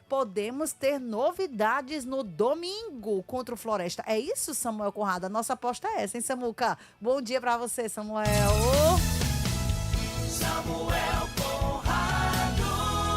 podemos ter novidades no domingo contra o Floresta. É isso, Samuel Conrado? A nossa aposta é essa, hein, Samuca? Bom dia pra você, Samuel.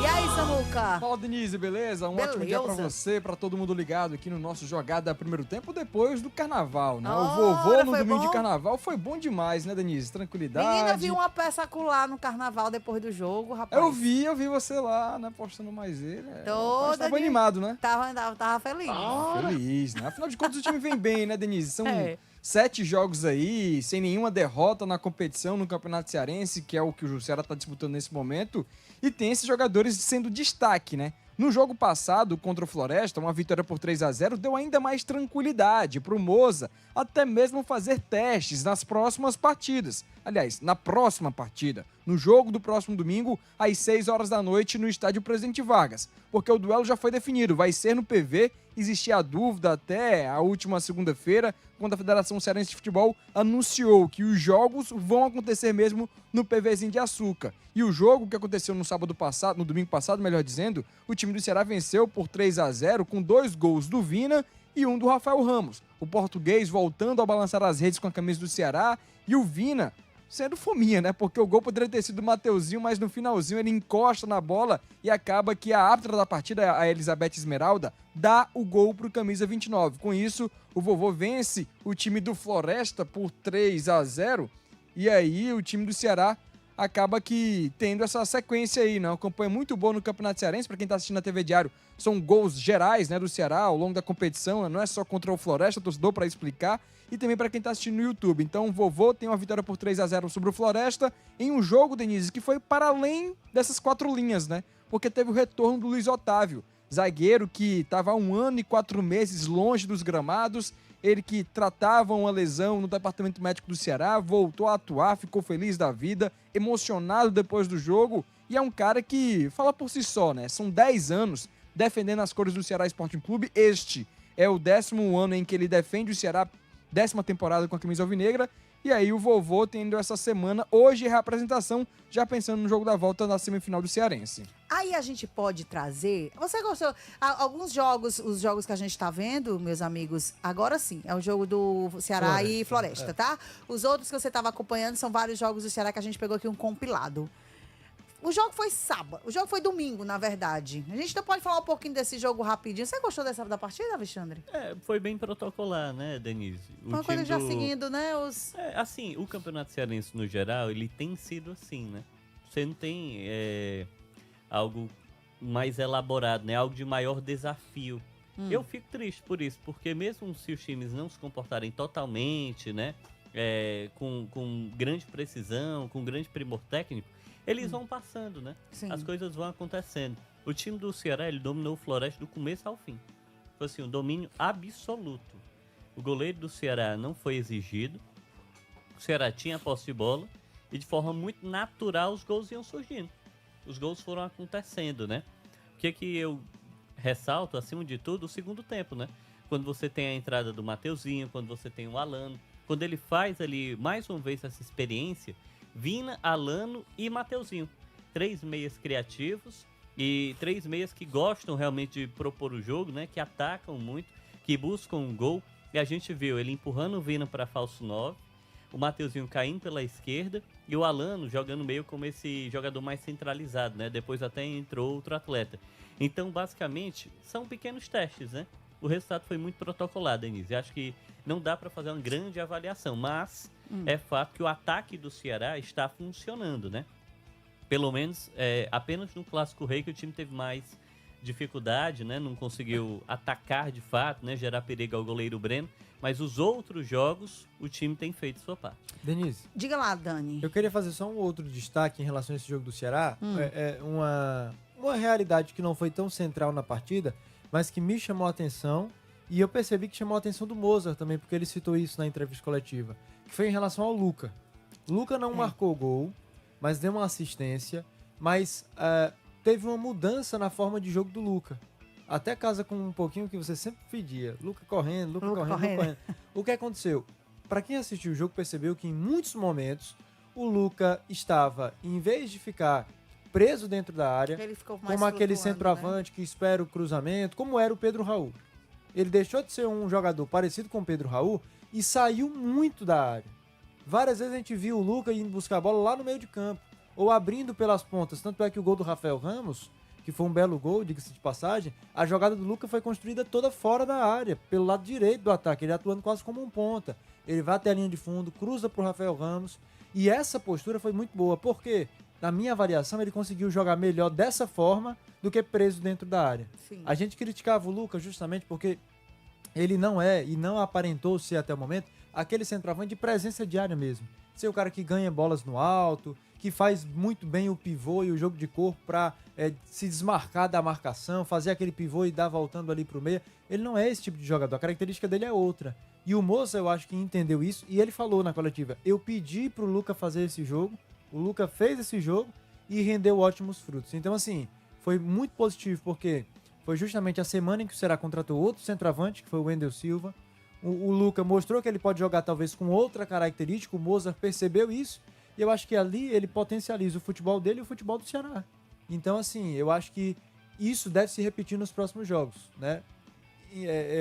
E aí, Samuca? Fala, Denise, beleza? Ótimo dia pra você, pra todo mundo ligado aqui no nosso Jogada Primeiro Tempo, depois do Carnaval, né? O vovô no domingo de Carnaval foi bom demais, né, Denise? Tranquilidade. Menina, eu vi uma peça acular no Carnaval depois do jogo, rapaz. Eu vi você lá, né, postando mais ele. Toda tava animado, né? Tava feliz. Feliz, né? Afinal de contas, o time vem bem, né, Denise? São 7 jogos aí, sem nenhuma derrota na competição, no Campeonato Cearense, que é o que o Ceará tá disputando nesse momento. E tem esses jogadores sendo destaque, né? No jogo passado, contra o Floresta, uma vitória por 3-0 deu ainda mais tranquilidade pro Moza, até mesmo fazer testes nas próximas partidas. Aliás, na próxima partida, no jogo do próximo domingo, às 6 horas da noite, no estádio Presidente Vargas. Porque o duelo já foi definido, vai ser no PV, existia a dúvida até a última segunda-feira, quando a Federação Cearense de Futebol anunciou que os jogos vão acontecer mesmo no PVzinho de Açúcar. E o jogo que aconteceu no sábado passado, no domingo passado, melhor dizendo, o time do Ceará venceu por 3-0 com 2 gols do Vina e 1 do Rafael Ramos. O português voltando a balançar as redes com a camisa do Ceará e o Vina sendo fominha, né? Porque o gol poderia ter sido do Mateuzinho, mas no finalzinho ele encosta na bola e acaba que a árbitra da partida, a Elizabeth Esmeralda, dá o gol pro camisa 29. Com isso, o vovô vence o time do Floresta por 3-0 e aí o time do Ceará acaba que tendo essa sequência aí, né? Uma campanha muito boa no Campeonato Cearense. Para quem tá assistindo na TV Diário, são gols gerais, né, do Ceará ao longo da competição, né? Não é só contra o Floresta, torcedor para explicar. E também para quem tá assistindo no YouTube. Então o vovô tem uma vitória por 3-0 sobre o Floresta em um jogo, Denise, que foi para além dessas 4 linhas, né? Porque teve o retorno do Luiz Otávio, zagueiro que estava há 1 ano e 4 meses longe dos gramados. Ele que tratava uma lesão no departamento médico do Ceará, voltou a atuar, ficou feliz da vida, emocionado depois do jogo. E é um cara que fala por si só, né? São 10 anos defendendo as cores do Ceará Sporting Clube. Este é o 10º ano em que ele defende o Ceará, 10ª temporada com a camisa alvinegra. E aí o vovô tendo essa semana, hoje, reapresentação, já pensando no jogo da volta na semifinal do Cearense. Aí a gente pode trazer... Você gostou? Alguns jogos, os jogos que a gente tá vendo, meus amigos, agora sim, é o jogo do Ceará e Floresta, tá? Os outros que você tava acompanhando são vários jogos do Ceará que a gente pegou aqui um compilado. O jogo foi sábado, o jogo foi domingo, na verdade. A gente não pode falar um pouquinho desse jogo rapidinho. Você gostou da partida, Alexandre? Foi bem protocolar, né, Denise? Uma coisa já seguindo, né, assim, o Campeonato Cearense, no geral, ele tem sido assim, né? Você não tem algo mais elaborado, né? Algo de maior desafio. Eu fico triste por isso, porque mesmo se os times não se comportarem totalmente, né? Com grande precisão, com grande primor técnico, eles vão passando, né? Sim. As coisas vão acontecendo. O time do Ceará, ele dominou o Floresta do começo ao fim. Foi assim, um domínio absoluto. O goleiro do Ceará não foi exigido. O Ceará tinha a posse de bola. E de forma muito natural os gols iam surgindo. Os gols foram acontecendo, né? O que eu ressalto, acima de tudo, o segundo tempo, né? Quando você tem a entrada do Mateuzinho, quando você tem o Alano. Quando ele faz ali, mais uma vez, essa experiência... Vina, Alano e Mateuzinho. 3 meias criativos e 3 meias que gostam realmente de propor o jogo, né? Que atacam muito, que buscam um gol. E a gente viu ele empurrando o Vina para falso 9, o Mateuzinho caindo pela esquerda e o Alano jogando meio como esse jogador mais centralizado, né? Depois até entrou outro atleta. Então, basicamente, são pequenos testes, né? O resultado foi muito protocolado, Denise. Acho que não dá para fazer uma grande avaliação, mas é fato que o ataque do Ceará está funcionando, né? Pelo menos apenas no Clássico Rei que o time teve mais dificuldade, né? Não conseguiu atacar de fato, né? Gerar perigo ao goleiro Breno. Mas os outros jogos, o time tem feito sua parte. Denise. Diga lá, Dani. Eu queria fazer só um outro destaque em relação a esse jogo do Ceará. Uma realidade que não foi tão central na partida, mas que me chamou a atenção, e eu percebi que chamou a atenção do Mozart também, porque ele citou isso na entrevista coletiva, que foi em relação ao Luca. Luca não marcou gol, mas deu uma assistência, mas teve uma mudança na forma de jogo do Luca. Até casa com um pouquinho que você sempre pedia. Luca correndo, Luca correndo. O que aconteceu? Para quem assistiu o jogo, percebeu que em muitos momentos o Luca estava, em vez de ficar preso dentro da área, Ele ficou mais como aquele flutuando, centroavante que espera o cruzamento, como era o Pedro Raul. Ele deixou de ser um jogador parecido com o Pedro Raul e saiu muito da área. Várias vezes a gente viu o Luca indo buscar a bola lá no meio de campo, ou abrindo pelas pontas. Tanto é que o gol do Rafael Ramos, que foi um belo gol, diga-se de passagem, a jogada do Luca foi construída toda fora da área, pelo lado direito do ataque, ele atuando quase como um ponta. Ele vai até a linha de fundo, cruza pro Rafael Ramos, e essa postura foi muito boa, porque, na minha avaliação, ele conseguiu jogar melhor dessa forma do que preso dentro da área. Sim. A gente criticava o Luca justamente porque ele não é, e não aparentou ser até o momento, aquele centroavante de presença diária mesmo. Ser o cara que ganha bolas no alto, que faz muito bem o pivô e o jogo de corpo para se desmarcar da marcação, fazer aquele pivô e dar voltando ali pro meio. Ele não é esse tipo de jogador, a característica dele é outra. E o Moça, eu acho que entendeu isso, e ele falou na coletiva, eu pedi pro Luca fazer esse jogo, o Luca fez esse jogo e rendeu ótimos frutos. Então, assim, foi muito positivo, porque foi justamente a semana em que o Ceará contratou outro centroavante, que foi o Wendel Silva. O Luca mostrou que ele pode jogar talvez com outra característica, o Mozart percebeu isso, e eu acho que ali ele potencializa o futebol dele e o futebol do Ceará. Então, assim, eu acho que isso deve se repetir nos próximos jogos, né?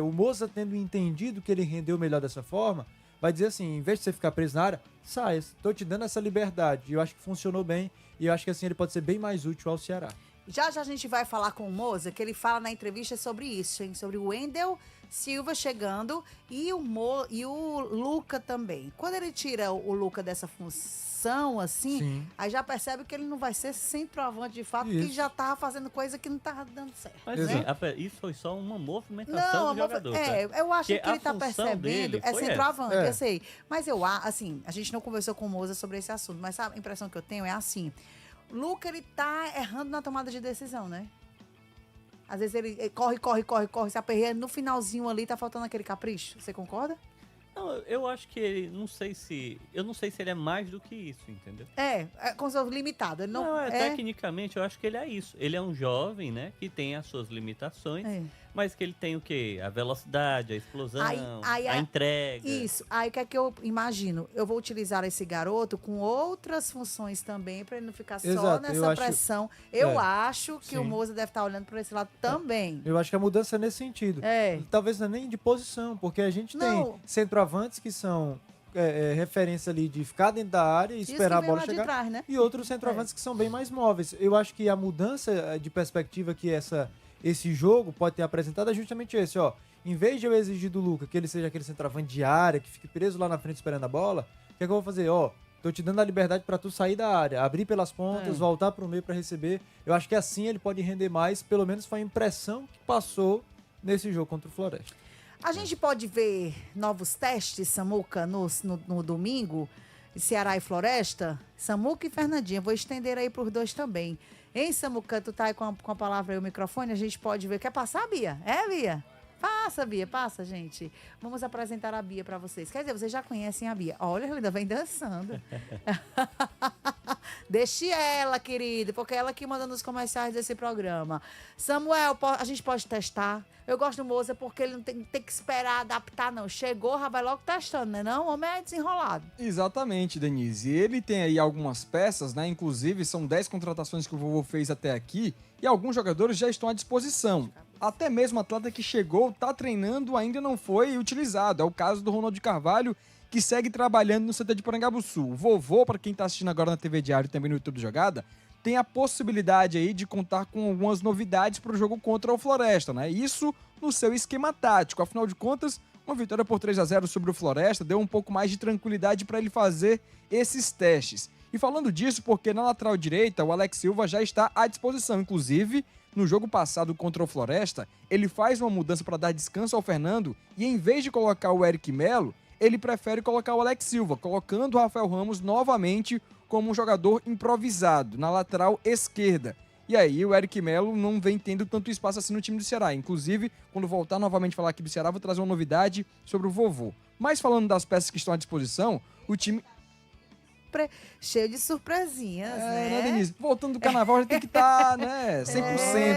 O Mozart, tendo entendido que ele rendeu melhor dessa forma, vai dizer assim, em vez de você ficar preso na área, saia, estou te dando essa liberdade. E eu acho que funcionou bem, e eu acho que assim ele pode ser bem mais útil ao Ceará. Já a gente vai falar com o Moza, que ele fala na entrevista sobre isso, hein? Sobre o Wendel Silva chegando e o Luca também. Quando ele tira o Luca dessa função, assim, Sim. aí já percebe que ele não vai ser centroavante de fato, Isso. porque ele já tava fazendo coisa que não tava dando certo. Mas né? assim, isso foi só uma movimentação do jogador. Eu acho Porque que ele a tá função percebendo, dele é foi centroavante, essa. eu sei. Mas assim, a gente não conversou com o Moza sobre esse assunto, mas sabe, a impressão que eu tenho é assim, Luca, ele tá errando na tomada de decisão, né? Às vezes ele corre, se aperreia, no finalzinho ali tá faltando aquele capricho. Você concorda? Não, eu acho que ele, eu não sei se ele é mais do que isso, entendeu? É com seu limitado. Ele não, Tecnicamente, eu acho que ele é isso. Ele é um jovem, né, que tem as suas limitações, mas que ele tem o quê? A velocidade, a explosão, a entrega. Isso. Aí o que é que eu imagino? Eu vou utilizar esse garoto com outras funções também, para ele não ficar só Exato, nessa pressão. Eu acho que Sim. o Moza deve estar olhando para esse lado também. Eu acho que a mudança é nesse sentido. Talvez não é nem de posição, porque a gente tem centroavantes que são referência ali de ficar dentro da área e esperar a bola chegar. De trás, né? E outros centroavantes que são bem mais móveis. Eu acho que a mudança de perspectiva que esse jogo pode ter apresentado é justamente esse, ó. Em vez de eu exigir do Luca que ele seja aquele centroavante de área, que fique preso lá na frente esperando a bola, o que é que eu vou fazer? Ó, tô te dando a liberdade pra tu sair da área, abrir pelas pontas, voltar pro meio pra receber. Eu acho que assim ele pode render mais, pelo menos foi a impressão que passou nesse jogo contra o Floresta. A gente pode ver novos testes, Samuca, no domingo, Ceará e Floresta? Samuca e Fernandinha, vou estender aí pros dois também. Hein, Samuca, tu tá aí com a palavra aí, o microfone, a gente pode ver. Quer passar, Bia? Bia? Passa, Bia, passa, gente. Vamos apresentar a Bia pra vocês. Quer dizer, vocês já conhecem a Bia. Olha, ela ainda vem dançando. Deixe ela, querida, porque ela que manda nos comerciais desse programa. Samuel, a gente pode testar? Eu gosto do Moza porque ele não tem que esperar adaptar, não. Chegou, já vai logo testando, né? Não, o homem é desenrolado. Exatamente, Denise. E ele tem aí algumas peças, né? Inclusive, são 10 contratações que o vovô fez até aqui e alguns jogadores já estão à disposição. Até mesmo o atleta que chegou, tá treinando, ainda não foi utilizado. É o caso do Ronaldo Carvalho, que segue trabalhando no CT de Porangabuçu. O vovô, para quem tá assistindo agora na TV Diário e também no YouTube Jogada, tem a possibilidade aí de contar com algumas novidades para o jogo contra o Floresta, né? Isso no seu esquema tático. Afinal de contas, uma vitória por 3-0 sobre o Floresta deu um pouco mais de tranquilidade para ele fazer esses testes. E falando disso, porque na lateral direita o Alex Silva já está à disposição. Inclusive, no jogo passado contra o Floresta, ele faz uma mudança para dar descanso ao Fernando e em vez de colocar o Eric Melo, ele prefere colocar o Alex Silva, colocando o Rafael Ramos novamente como um jogador improvisado na lateral esquerda. E aí o Eric Melo não vem tendo tanto espaço assim no time do Ceará. Inclusive, quando voltar novamente a falar aqui do Ceará, vou trazer uma novidade sobre o vovô. Mas falando das peças que estão à disposição, o time... Cheio de surpresinhas, né? Denise? Voltando do carnaval já tem que estar, né? 100%,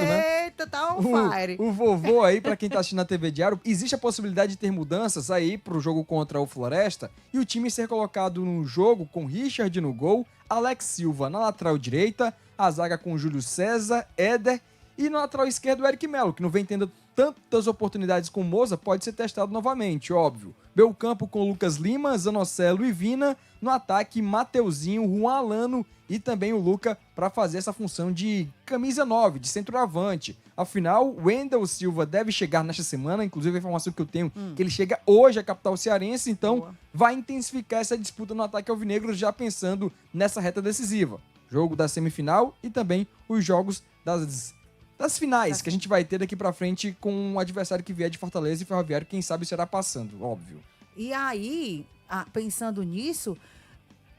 né? Eita, tá on fire. O vovô aí, pra quem tá assistindo na TV Diário, existe a possibilidade de ter mudanças aí pro jogo contra o Floresta e o time ser colocado no jogo com Richard no gol, Alex Silva na lateral direita, A zaga com Júlio César, Éder e no lateral esquerdo o Eric Melo, que não vem tendo tantas oportunidades com o Moza, pode ser testado novamente, óbvio. Meio campo com Lucas Lima, Zanocelo e Vina. No ataque, Mateuzinho, Juan Alano e também o Luca para fazer essa função de camisa 9, de centroavante. Afinal, Wendel Silva deve chegar nesta semana, inclusive a informação que eu tenho que ele chega hoje à capital cearense, então vai intensificar essa disputa no ataque alvinegro, já pensando nessa reta decisiva. Jogo da semifinal e também os jogos das finais que a gente vai ter daqui pra frente com o adversário que vier de Fortaleza e Ferroviário, quem sabe será passando, óbvio. E aí, pensando nisso,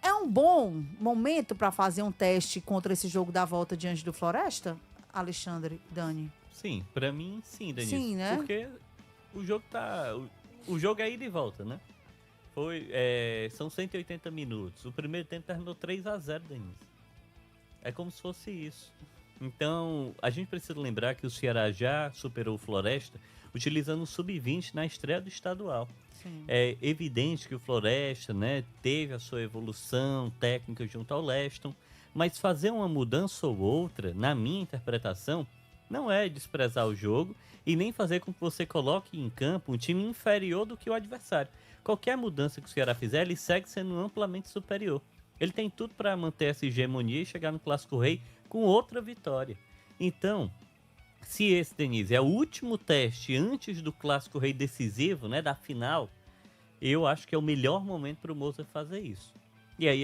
é um bom momento para fazer um teste contra esse jogo da volta diante do Floresta, Alexandre, Dani? Sim, pra mim sim, Denise. Sim, né? Porque o jogo tá... O jogo é ida e volta, né? São 180 minutos. O primeiro tempo terminou 3-0, Denise. É como se fosse isso. Então, a gente precisa lembrar que o Ceará já superou o Floresta utilizando o Sub-20 na estreia do estadual. Sim. É evidente que o Floresta, né, teve a sua evolução técnica junto ao Leston, mas fazer uma mudança ou outra, na minha interpretação, não é desprezar o jogo e nem fazer com que você coloque em campo um time inferior do que o adversário. Qualquer mudança que o Ceará fizer, ele segue sendo amplamente superior. Ele tem tudo para manter essa hegemonia e chegar no Clássico Rei com outra vitória. Então, se esse, Denise, é o último teste antes do Clássico Rei decisivo, né, da final, eu acho que é o melhor momento para o Moza fazer isso. E aí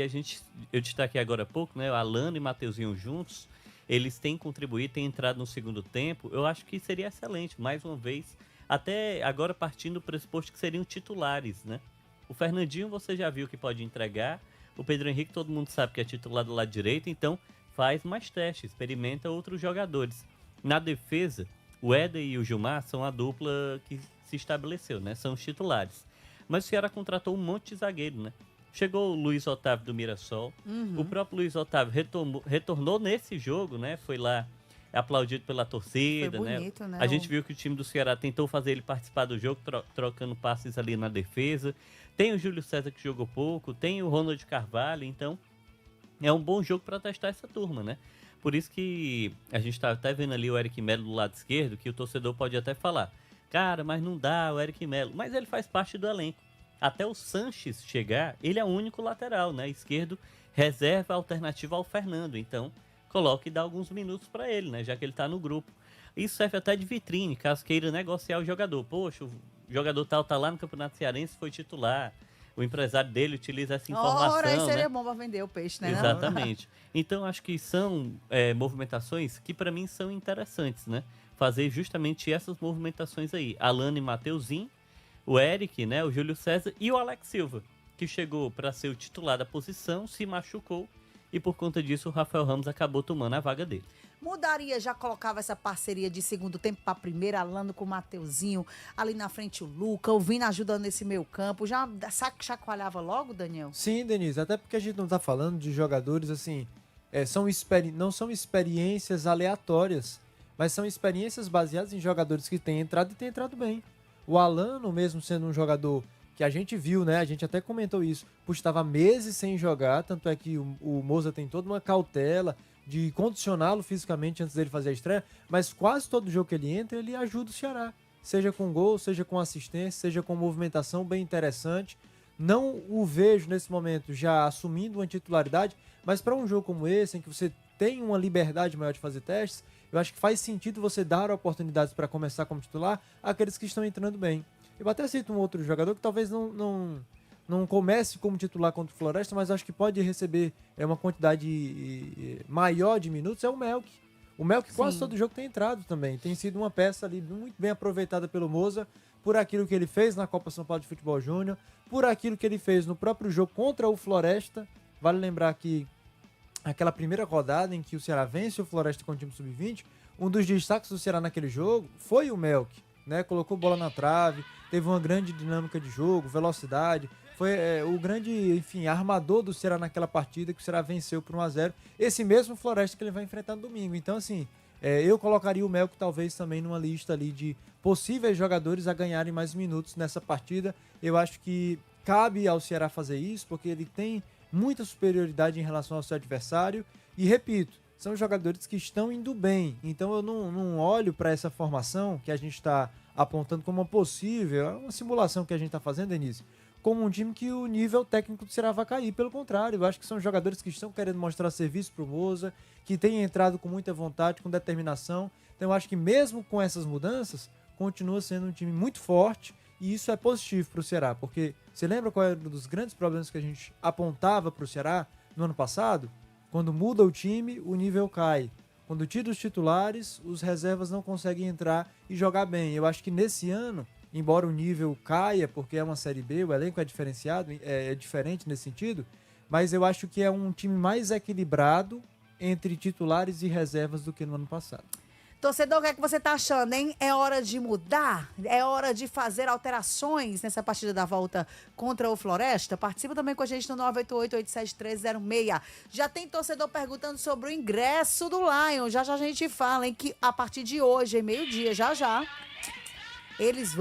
eu destaquei agora há pouco, né, o Alano e Mateuzinho juntos, eles têm contribuído, têm entrado no segundo tempo, eu acho que seria excelente, mais uma vez, até agora partindo do pressuposto que seriam titulares, né? O Fernandinho você já viu que pode entregar, o Pedro Henrique todo mundo sabe que é titular do lado direito, então faz mais testes, experimenta outros jogadores. Na defesa, o Éder e o Gilmar são a dupla que se estabeleceu, né? São os titulares. Mas o Ceará contratou um monte de zagueiro, né? Chegou o Luiz Otávio do Mirassol. O próprio Luiz Otávio retornou nesse jogo, né? Foi lá aplaudido pela torcida, Foi bonito, né? A gente viu que o time do Ceará tentou fazer ele participar do jogo, trocando passes ali na defesa. Tem o Júlio César que jogou pouco, tem o Ronald Carvalho, então é um bom jogo para testar essa turma, né? Por isso que a gente tá até vendo ali o Eric Melo do lado esquerdo, que o torcedor pode até falar, cara, mas não dá o Eric Melo. Mas ele faz parte do elenco. Até o Sanches chegar, ele é o único lateral, né? Esquerdo, reserva alternativa ao Fernando. Então, coloque e dá alguns minutos para ele, né? Já que ele tá no grupo. Isso serve até de vitrine, caso queira negociar o jogador. Poxa, o jogador tal tá lá no Campeonato Cearense, foi titular. O empresário dele utiliza essa informação, Ora, isso seria né? bom para vender o peixe, né? Exatamente. Então, acho que são movimentações que, para mim, são interessantes, né? Fazer justamente essas movimentações aí. Alano e Mateuzinho, o Eric, né? O Júlio César e o Alex Silva, que chegou para ser o titular da posição, se machucou e, por conta disso, o Rafael Ramos acabou tomando a vaga dele. Mudaria, já colocava essa parceria de segundo tempo para primeira, Alano com o Mateuzinho, ali na frente o Luca, o Vina ajudando nesse meio campo, já chacoalhava logo, Daniel? Sim, Denise, até porque a gente não tá falando de jogadores assim, não são experiências aleatórias, mas são experiências baseadas em jogadores que têm entrado e têm entrado bem. O Alano, mesmo sendo um jogador que a gente viu, né, a gente até comentou isso, estava meses sem jogar, tanto é que o Moza tem toda uma cautela de condicioná-lo fisicamente antes dele fazer a estreia, mas quase todo jogo que ele entra, ele ajuda o Ceará. Seja com gol, seja com assistência, seja com movimentação bem interessante. Não o vejo nesse momento já assumindo uma titularidade, mas para um jogo como esse, em que você tem uma liberdade maior de fazer testes, eu acho que faz sentido você dar oportunidades para começar como titular àqueles que estão entrando bem. Eu até cito um outro jogador que talvez não comece como titular contra o Floresta, mas acho que pode receber uma quantidade maior de minutos, é o Melk. O Melk quase todo jogo tem entrado também. Tem sido uma peça ali muito bem aproveitada pelo Moza, por aquilo que ele fez na Copa São Paulo de Futebol Júnior, por aquilo que ele fez no próprio jogo contra o Floresta. Vale lembrar que aquela primeira rodada em que o Ceará vence o Floresta com o time sub-20, um dos destaques do Ceará naquele jogo foi o Melk, né? Colocou bola na trave, teve uma grande dinâmica de jogo, velocidade, foi o grande, enfim, armador do Ceará naquela partida, que o Ceará venceu por 1-0, esse mesmo Floresta que ele vai enfrentar no domingo. Então, assim, eu colocaria o Melk talvez também numa lista ali de possíveis jogadores a ganharem mais minutos nessa partida. Eu acho que cabe ao Ceará fazer isso, porque ele tem muita superioridade em relação ao seu adversário, e repito, são jogadores que estão indo bem. Então eu não olho para essa formação que a gente está apontando como uma possível, uma simulação que a gente está fazendo, Denise, como um time que o nível técnico do Ceará vai cair. Pelo contrário, eu acho que são jogadores que estão querendo mostrar serviço para o Moza, que têm entrado com muita vontade, com determinação. Então eu acho que mesmo com essas mudanças, continua sendo um time muito forte e isso é positivo para o Ceará, porque você lembra qual era um dos grandes problemas que a gente apontava para o Ceará no ano passado? Quando muda o time, o nível cai. Quando tira os titulares, os reservas não conseguem entrar e jogar bem. Eu acho que nesse ano, embora o nível caia, porque é uma Série B, o elenco é diferenciado, é diferente nesse sentido, mas eu acho que é um time mais equilibrado entre titulares e reservas do que no ano passado. Torcedor, o que é que você tá achando, hein? É hora de mudar? É hora de fazer alterações nessa partida da volta contra o Floresta? Participa também com a gente no 988-87306. Já tem torcedor perguntando sobre o ingresso do Lion. Já a gente fala, hein? Que a partir de hoje, meio-dia, já, eles